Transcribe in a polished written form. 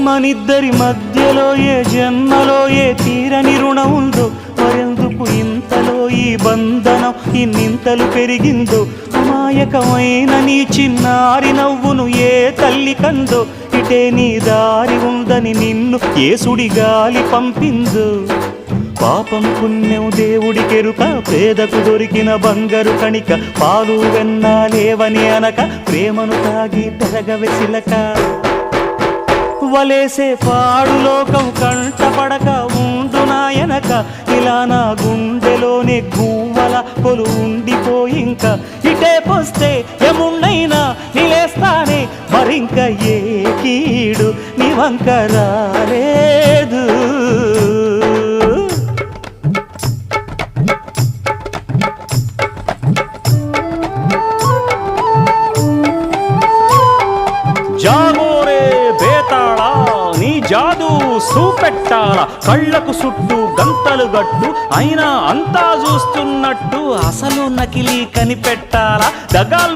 మనిద్దరి మధ్యలో ఏ జన్మలో ఏ తీరని రుణం ఉందో, మరెందుకు ఇంతలో ఈ బంధనం ఇన్నింతలు పెరిగిందో, అమాయకమైన నీ చిన్నారి నవ్వును ఏ తల్లి కందో, ఇటే నీ దారి ఉందని నిన్ను ఏ సుడిగాలి పంపిందో. పాపం పుణ్యం దేవుడికెరుక, పేదకు దొరికిన బంగారు కణిక, పాలు వెన్నాలేవని అనక ప్రేమను తాగి తెరగవెసిలక. వలేసే పాడు లోకం కంటపడక ఉండు నాయనక, ఇలా నా గుండెలోనే గువ్వల కొలు ఉండిపోయింక. ఇటేకొస్తే ఎముండైనా నిలేస్తానే, మరింక ఏ కీడు నీ వంక రాలేదు. జాగోరే బేతాళా, నీ జాదు సూపెట్టాల, కళ్ళకు చుట్టూ గంతలు గట్టు అయినా అంతా చూస్తున్నట్టు, అసలు నకిలీ కనిపెట్టాలా. దగాల్